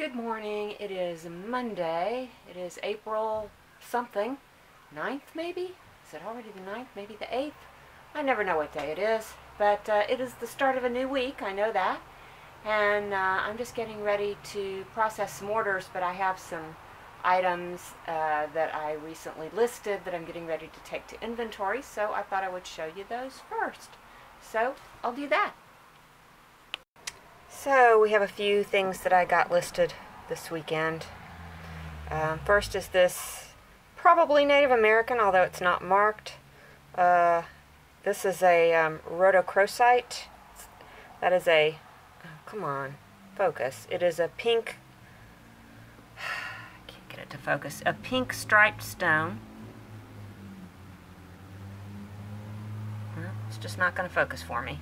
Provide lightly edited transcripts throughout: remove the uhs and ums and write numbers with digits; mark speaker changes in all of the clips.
Speaker 1: Good morning. It is Monday. It is April something. 9th maybe? Is it already the 9th? Maybe the 8th? I never know what day it is. But it is the start of a new week. I know that. And I'm just getting ready to process some orders, but I have some items that I recently listed that I'm getting ready to take to inventory, so I thought I would show you those first. So I'll do that. So we have a few things that I got listed this weekend. First is this probably Native American, although it's not marked. This is a rhodochrosite. That is a, come on, focus. It is a pink, I can't get it to focus, a pink striped stone. Well, it's just not going to focus for me.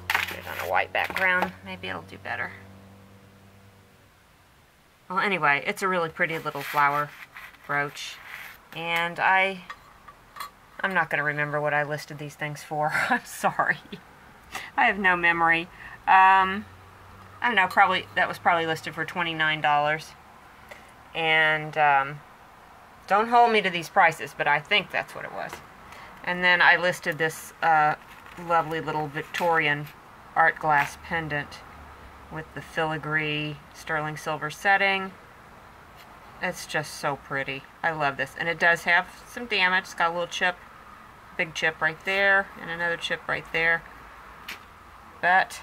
Speaker 1: Put it on a white background, maybe it'll do better. Well, anyway, it's a really pretty little flower brooch, and I'm not going to remember what I listed these things for. I'm sorry. I have no memory. I don't know, that was probably listed for $29. And don't hold me to these prices, but I think that's what it was. And then I listed this lovely little Victorian art glass pendant with the filigree sterling silver setting. It's just so pretty. I love this. And it does have some damage. It's got a little chip, big chip right there, and another chip right there. But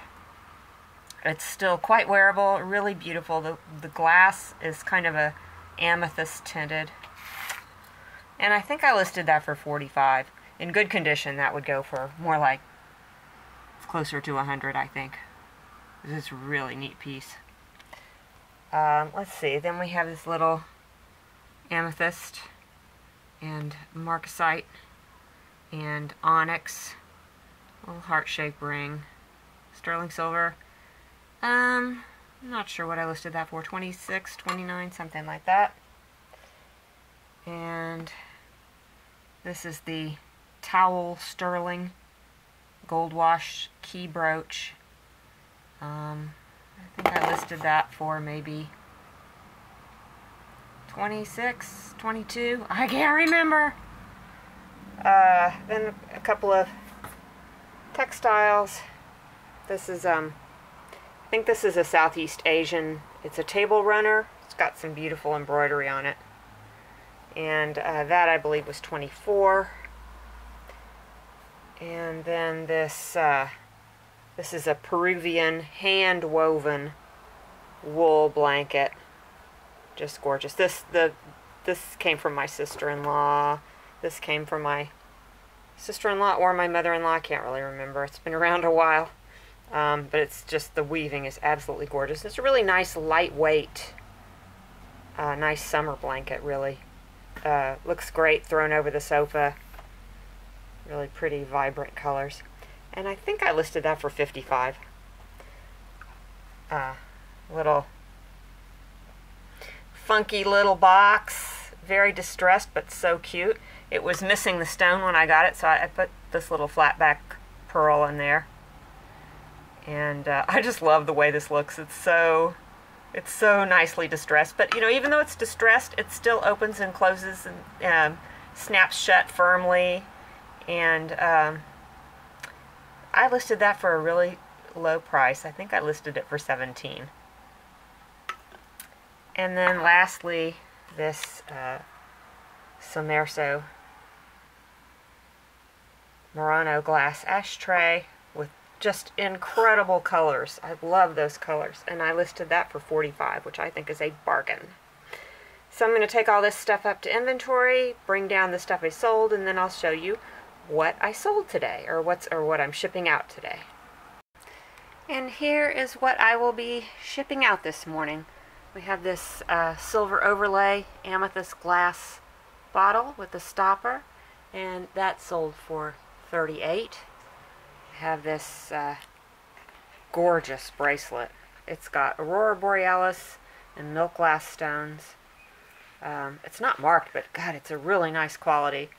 Speaker 1: it's still quite wearable, really beautiful. The glass is kind of a amethyst tinted. And I think I listed that for $45. In good condition, that would go for more like closer to $100, I think. This is a really neat piece. Let's see, then we have this little amethyst and marcasite and onyx, little heart-shaped ring, sterling silver. I'm not sure what I listed that for, 26, 29, something like that. And this is the towel sterling gold wash key brooch. I think I listed that for maybe 26, 22. I can't remember. Then a couple of textiles. This is I think this is a Southeast Asian. It's a table runner. It's got some beautiful embroidery on it. And that I believe was 24. And then this this is a Peruvian hand-woven wool blanket. Just gorgeous. This came from my sister-in-law. This came from my sister-in-law or my mother-in-law. I can't really remember. It's been around a while. But it's just, the weaving is absolutely gorgeous. It's a really nice, lightweight, nice summer blanket, really. Looks great thrown over the sofa. Really pretty, vibrant colors. And I think I listed that for $55. Little funky little box. Very distressed, but so cute. It was missing the stone when I got it, so I put this little flat back pearl in there. And I just love the way this looks. It's so nicely distressed. But, you know, even though it's distressed, it still opens and closes and snaps shut firmly. And I listed that for a really low price. I think I listed it for $17. And then lastly, this Sommerso Murano glass ashtray with just incredible colors. I love those colors. And I listed that for $45, which I think is a bargain. So I'm going to take all this stuff up to inventory, bring down the stuff I sold, and then I'll show you what I sold today, or what I'm shipping out today. And here is what I will be shipping out this morning. We have this silver overlay amethyst glass bottle with a stopper, and that sold for $38. I have this gorgeous bracelet. It's got Aurora Borealis and milk glass stones. It's not marked, but God, it's a really nice quality.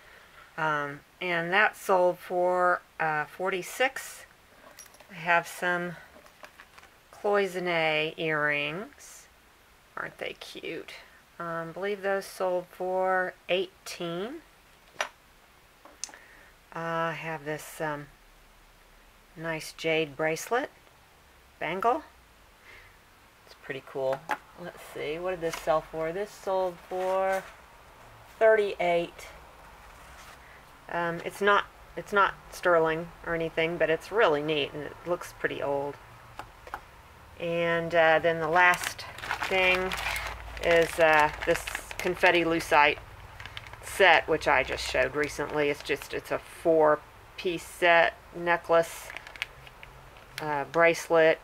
Speaker 1: And that sold for $46. I have some cloisonne earrings. Aren't they cute? I believe those sold for $18. I have this nice jade bracelet, bangle. It's pretty cool. Let's see, what did this sell for? This sold for $38. It's not sterling or anything, but it's really neat and it looks pretty old. And then the last thing is this confetti lucite set, which I just showed recently. It's a 4-piece set: necklace, bracelet,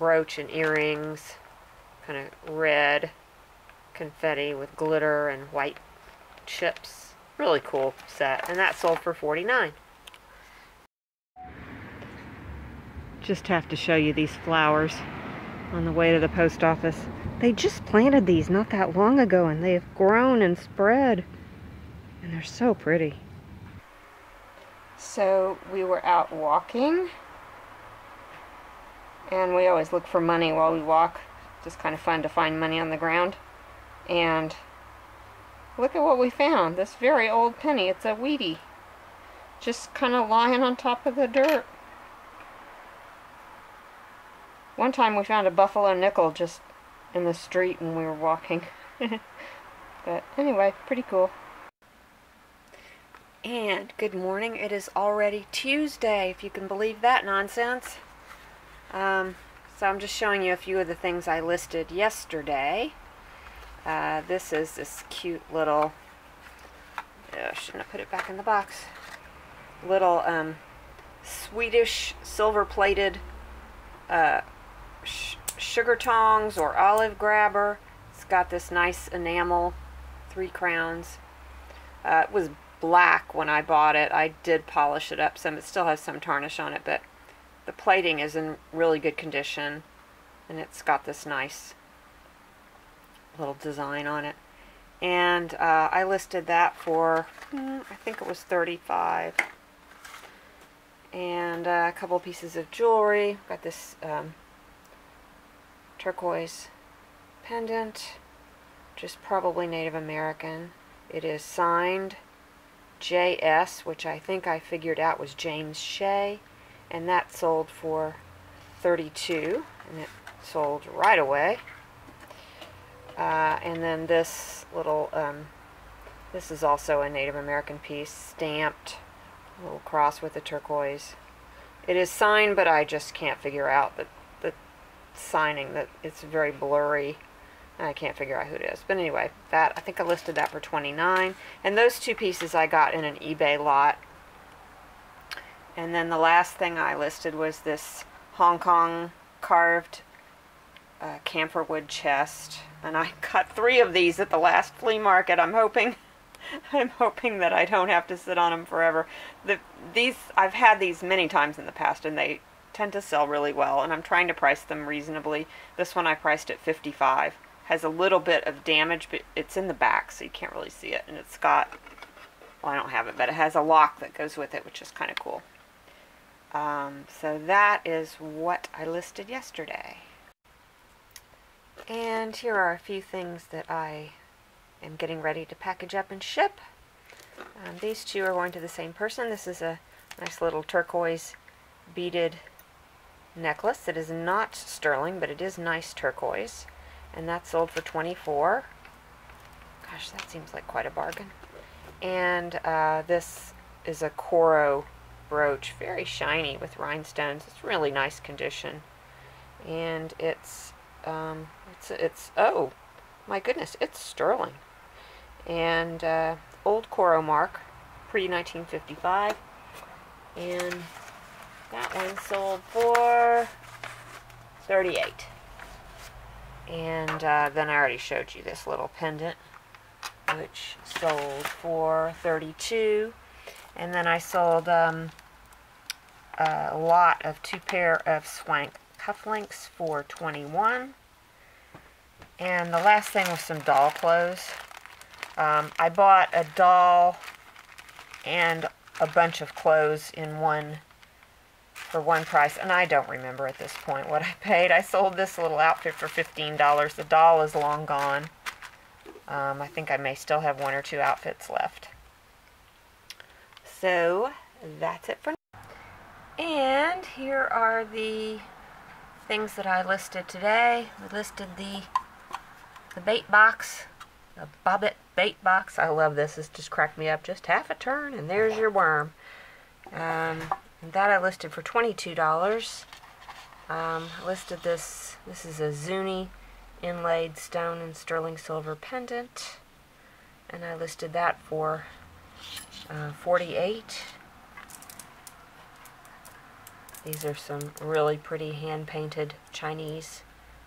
Speaker 1: brooch, and earrings. Kind of red confetti with glitter and white chips. Really cool set, and that sold for $49. Just have to show you these flowers on the way to the post office. They just planted these not that long ago, and they have grown and spread, and they're so pretty. So we were out walking, and we always look for money while we walk. Just kind of fun to find money on the ground. And look at what we found. This very old penny. It's a Wheatie, just kind of lying on top of the dirt. One time we found a buffalo nickel just in the street when we were walking. But anyway, pretty cool. And good morning. It is already Tuesday, if you can believe that nonsense. So I'm just showing you a few of the things I listed yesterday. This is this cute little, shouldn't have put it back in the box, little Swedish silver-plated sugar tongs or olive grabber. It's got this nice enamel, 3 crowns. It was black when I bought it. I did polish it up some. It still has some tarnish on it, but the plating is in really good condition, and it's got this nice little design on it. And I listed that for, I think it was $35. And a couple pieces of jewelry. Got this turquoise pendant, which is probably Native American. It is signed JS, which I think I figured out was James Shea, and that sold for $32, and it sold right away. And then this little, this is also a Native American piece, stamped, a little cross with a turquoise. It is signed, but I just can't figure out the signing. That it's very blurry. I can't figure out who it is. But anyway, that, I think I listed that for $29. And those 2 pieces I got in an eBay lot. And then the last thing I listed was this Hong Kong carved camphor wood chest. And I got 3 of these at the last flea market. I'm hoping that I don't have to sit on them forever. I've had these many times in the past, and they tend to sell really well, and I'm trying to price them reasonably. This one I priced at $55. Has a little bit of damage, but it's in the back, so you can't really see it. And it's got, well, I don't have it, but it has a lock that goes with it, which is kind of cool. So that is what I listed yesterday. And here are a few things that I am getting ready to package up and ship. These 2 are going to the same person. This is a nice little turquoise beaded necklace. It is not sterling, but it is nice turquoise. And that sold for $24. Gosh, that seems like quite a bargain. And this is a coral brooch, very shiny with rhinestones. It's really nice condition. And it's oh my goodness, it's sterling. And old coral mark, pre-1955. And that one sold for $38. And then I already showed you this little pendant, which sold for $32. And then I sold a lot of 2 pair of swank cufflinks for $21. And the last thing was some doll clothes. I bought a doll and a bunch of clothes in one for one price, and I don't remember at this point what I paid. I sold this little outfit for $15. The doll is long gone. I think I may still have one or two outfits left. So that's it for now. And here are the things that I listed today. We listed the bait box, the bobbit bait box. I love this. This just cracked me up. Just half a turn and there's your worm. And that I listed for $22. I listed this. This is a Zuni inlaid stone and sterling silver pendant, and I listed that for $48. These are some really pretty hand-painted Chinese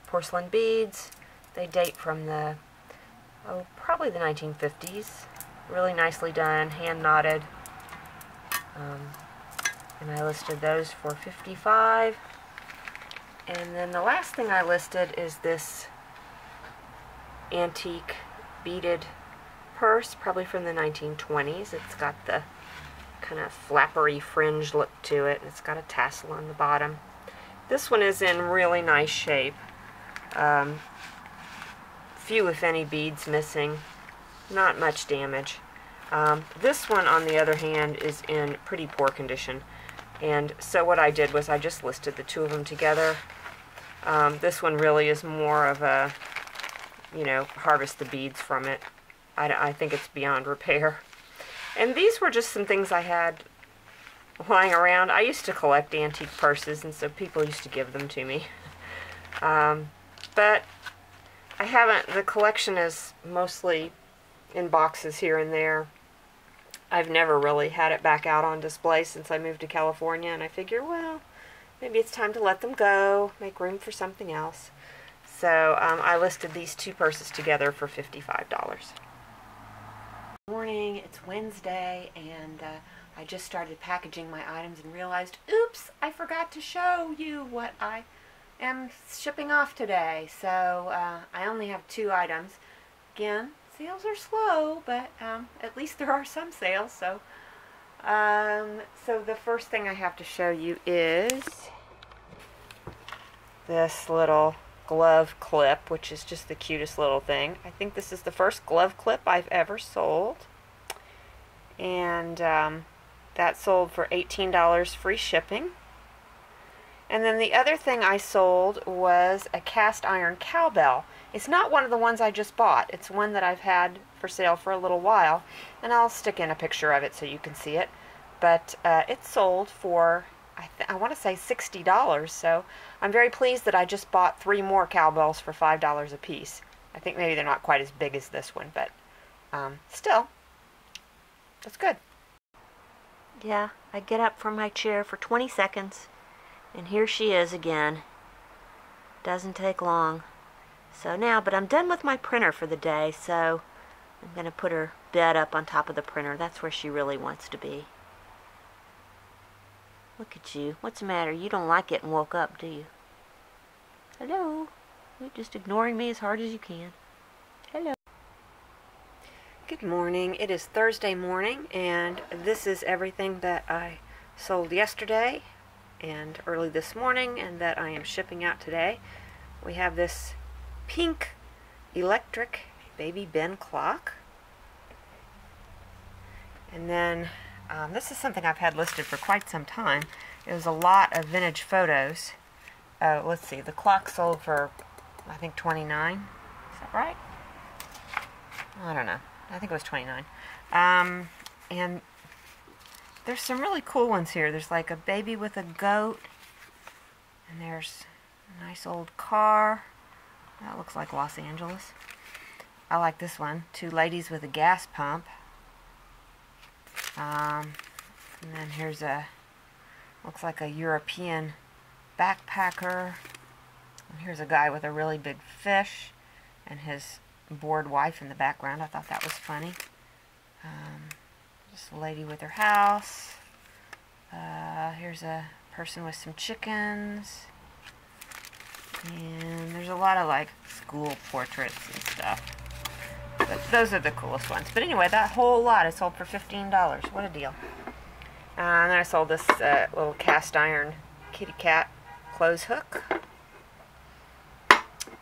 Speaker 1: porcelain beads. They date from the, probably the 1950s. Really nicely done, hand-knotted. And I listed those for $55. And then the last thing I listed is this antique beaded purse, probably from the 1920s. It's got the kind of flappery fringe look to it, and it's got a tassel on the bottom. This one is in really nice shape. Few, if any, beads missing. Not much damage. This one, on the other hand, is in pretty poor condition. And so what I did was I just listed the two of them together. This one really is more of a, you know, harvest the beads from it. I think it's beyond repair. And these were just some things I had lying around. I used to collect antique purses, and so people used to give them to me. But I haven't, the collection is mostly in boxes here and there. I've never really had it back out on display since I moved to California, and I figure, well, maybe it's time to let them go, make room for something else. So I listed these two purses together for $55. Good morning, it's Wednesday, and I just started packaging my items and realized, oops, I forgot to show you what I am shipping off today. So I only have 2 items. Again, sales are slow, but at least there are some sales. So so the first thing I have to show you is this little glove clip, which is just the cutest little thing. I think this is the first glove clip I've ever sold, and that sold for $18 free shipping. And then the other thing I sold was a cast iron cowbell. It's not one of the ones I just bought. It's one that I've had for sale for a little while, and I'll stick in a picture of it so you can see it. But it sold for, I want to say $60, so I'm very pleased that I just bought 3 more cowbells for $5 a piece. I think maybe they're not quite as big as this one, but still, that's good. Yeah, I get up from my chair for 20 seconds, and here she is again. Doesn't take long. So now, but I'm done with my printer for the day, so I'm going to put her bed up on top of the printer. That's where she really wants to be. Look at you. What's the matter? You don't like it and woke up, do you? Hello? You're just ignoring me as hard as you can. Hello. Good morning. It is Thursday morning, and this is everything that I sold yesterday and early this morning, and that I am shipping out today. We have this pink electric baby Ben clock, and then this is something I've had listed for quite some time. It was a lot of vintage photos. Let's see, the clock sold for, I think, $29. Is that right? I don't know. I think it was $29. And there's some really cool ones here. There's like a baby with a goat, and there's a nice old car. That looks like Los Angeles. I like this one. 2 ladies with a gas pump. And then here's a, looks like a European backpacker. And here's a guy with a really big fish and his bored wife in the background. I thought that was funny. Just a lady with her house. Here's a person with some chickens. And there's a lot of like school portraits and stuff. But those are the coolest ones. But anyway, that whole lot I sold for $15. What a deal. And then I sold this little cast iron kitty cat clothes hook.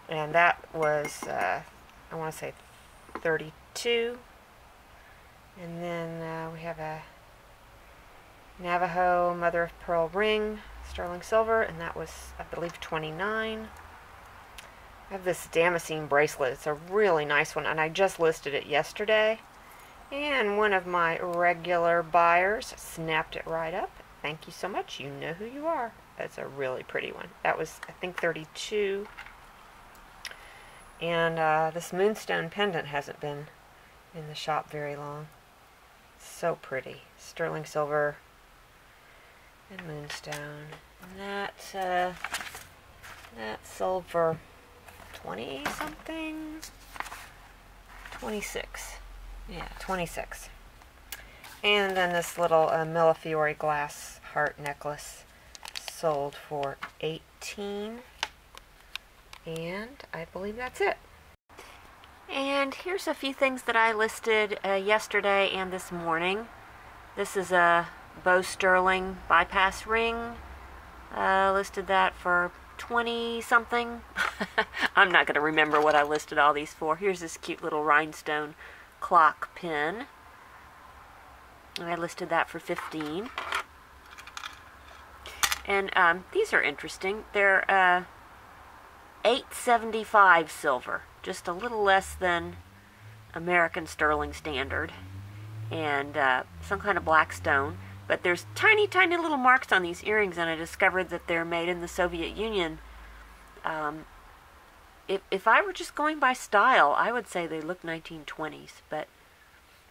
Speaker 1: And that was, I want to say 32. And then we have a Navajo mother of pearl ring, sterling silver, and that was, I believe, 29. I have this damascene bracelet. It's a really nice one, and I just listed it yesterday. And one of my regular buyers snapped it right up. Thank you so much. You know who you are. That's a really pretty one. That was, I think, 32. And this moonstone pendant hasn't been in the shop very long. So pretty. Sterling silver and moonstone. And that sold for 20 something. 26. Yeah, 26. And then this little Millefiori glass heart necklace sold for 18. And I believe that's it. And here's a few things that I listed yesterday and this morning. This is a Bow Sterling bypass ring. Listed that for 20 something. I'm not going to remember what I listed all these for. Here's this cute little rhinestone clock pin. And I listed that for 15. And these are interesting. They're $8.75 silver, just a little less than American sterling standard, and some kind of black stone. But there's tiny, tiny little marks on these earrings, and I discovered that they're made in the Soviet Union. If I were just going by style, I would say they look 1920s, but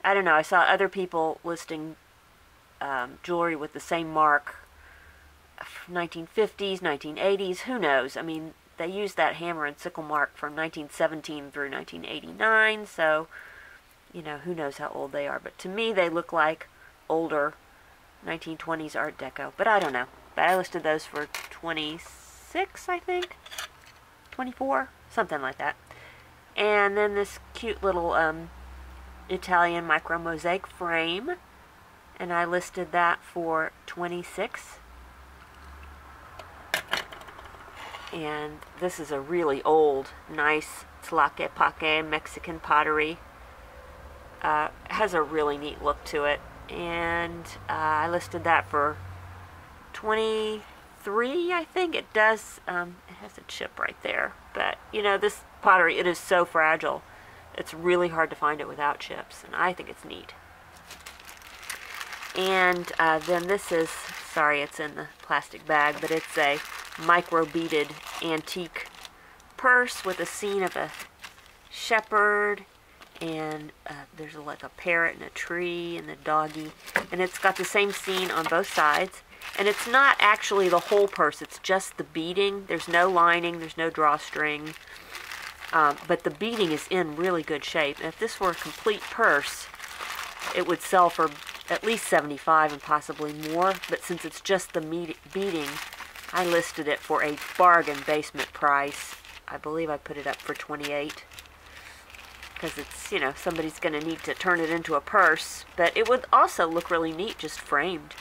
Speaker 1: I don't know. I saw other people listing jewelry with the same mark, 1950s, 1980s, who knows? I mean, they used that hammer and sickle mark from 1917 through 1989, so, you know, who knows how old they are. But to me, they look like older 1920s Art Deco, but I don't know. But I listed those for 26, I think, 24, something like that. And then this cute little Italian micro mosaic frame, and I listed that for 26. And this is a really old, nice Tlaquepaque Mexican pottery. Has a really neat look to it, and I listed that for 23, I think. It does, it has a chip right there, but you know, this pottery, it is so fragile. It's really hard to find it without chips, and I think it's neat. And then this is, sorry it's in the plastic bag, but it's a micro beaded antique purse with a scene of a shepherd, and there's like a parrot and a tree and a doggy, and it's got the same scene on both sides. And it's not actually the whole purse, it's just the beading. There's no lining, there's no drawstring, but the beading is in really good shape. And if this were a complete purse, it would sell for at least $75 and possibly more, but since it's just the beading, I listed it for a bargain basement price. I believe I put it up for 28, because it's, you know, somebody's going to need to turn it into a purse, but it would also look really neat just framed.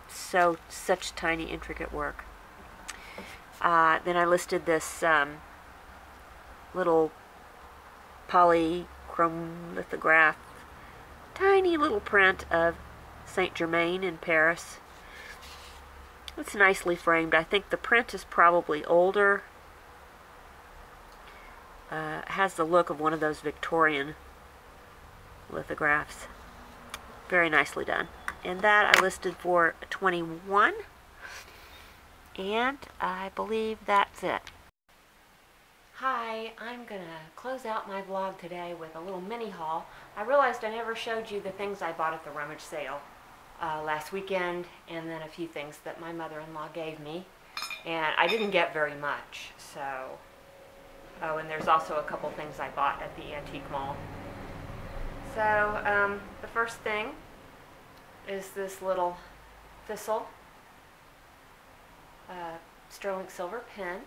Speaker 1: So, such tiny, intricate work. Then I listed this little polychrome lithograph, tiny little print of Saint Germain in Paris. It's nicely framed. I think the print is probably older. Has the look of one of those Victorian lithographs. Very nicely done. And that I listed for 21. And I believe that's it. Hi, I'm going to close out my vlog today with a little mini haul. I realized I never showed you the things I bought at the rummage sale last weekend, and then a few things that my mother-in-law gave me. And I didn't get very much, so... Oh, and there's also a couple things I bought at the antique mall. So, the first thing is this little thistle sterling silver pen.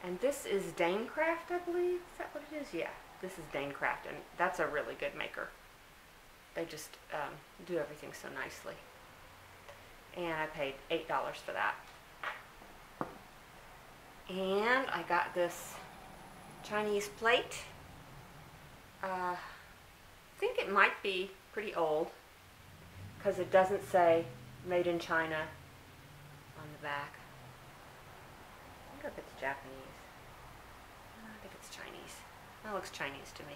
Speaker 1: And this is Danecraft, I believe. Is that what it is? Yeah, this is Danecraft, and that's a really good maker. They just do everything so nicely. And I paid $8 for that. And I got this Chinese plate. I think it might be pretty old because it doesn't say made in China on the back. I wonder if it's Japanese. I think it's Chinese. That looks Chinese to me.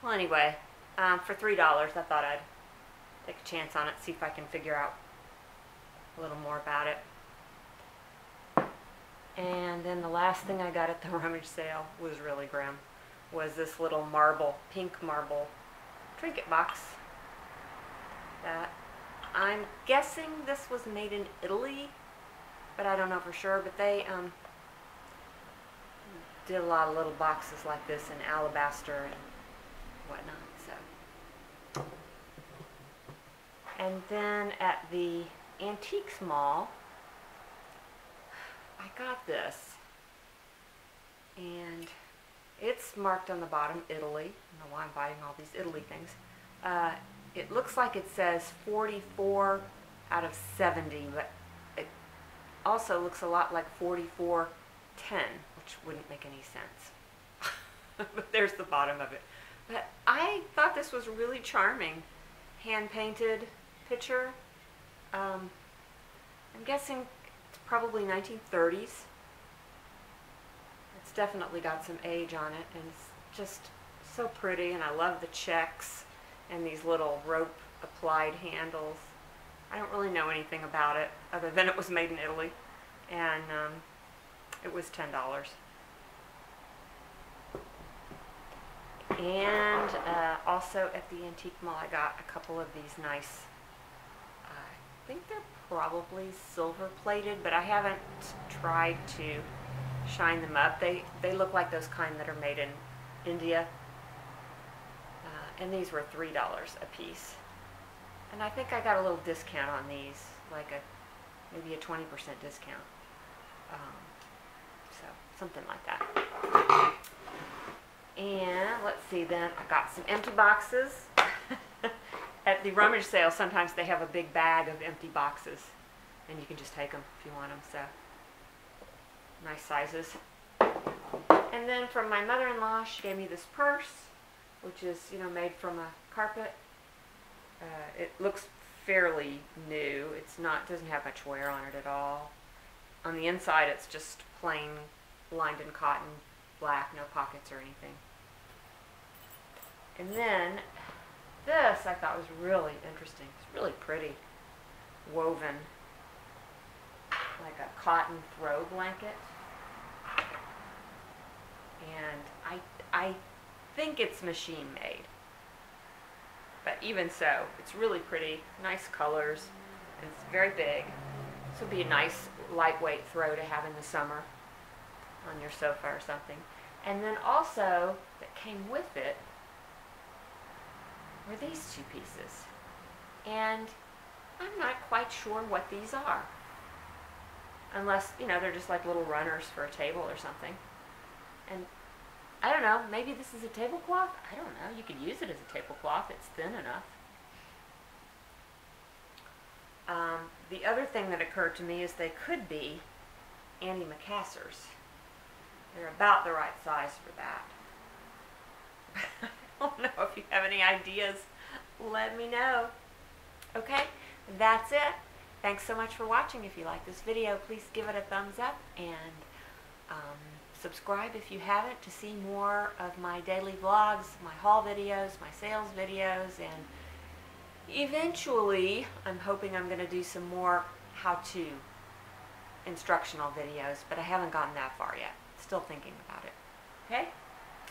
Speaker 1: Well, anyway, for $3, I thought I'd take a chance on it, see if I can figure out a little more about it. And then the last thing I got at the rummage sale was really grim. Was this little marble, pink marble trinket box that I'm guessing this was made in Italy, but I don't know for sure. But they did a lot of little boxes like this in alabaster and whatnot. So, and then at the Antiques Mall, I got this, and it's marked on the bottom, Italy. I don't know why I'm buying all these Italy things. It looks like it says 44 out of 70, but it also looks a lot like 4410, which wouldn't make any sense. But there's the bottom of it. But I thought this was really charming. Hand-painted picture. I'm guessing it's probably 1930s. It's definitely got some age on it, and it's just so pretty, and I love the checks and these little rope applied handles. I don't really know anything about it other than it was made in Italy, and it was $10. And also at the Antique Mall I got a couple of these nice, I think they're probably silver plated, but I haven't tried to shine them up. They look like those kind that are made in India. And these were $3 a piece. And I think I got a little discount on these, like maybe a 20% discount. So something like that. And let's see, then I got some empty boxes. At the rummage sale, sometimes they have a big bag of empty boxes, and you can just take them if you want them. So nice sizes. And then from my mother-in-law, she gave me this purse, which is, made from a carpet. It looks fairly new. Doesn't have much wear on it at all. On the inside, it's just plain lined in cotton, black, no pockets or anything. And then this I thought was really interesting. It's really pretty, woven, like a cotton throw blanket. And I think it's machine made, but even so, it's really pretty, nice colors, and it's very big. This would be a nice lightweight throw to have in the summer on your sofa or something. And then also, that came with it were these two pieces, and I'm not quite sure what these are, unless they're just like little runners for a table or something. And I don't know, maybe this is a tablecloth? I don't know. You could use it as a tablecloth. It's thin enough. The other thing that occurred to me is they could be antimacassars. They're about the right size for that. I don't know if you have any ideas. Let me know. Okay, that's it. Thanks so much for watching. If you like this video, please give it a thumbs up, and subscribe if you haven't to see more of my daily vlogs, my haul videos, my sales videos, and eventually I'm hoping I'm going to do some more how-to instructional videos, but I haven't gotten that far yet. Still thinking about it. Okay?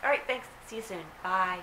Speaker 1: Alright, thanks. See you soon. Bye.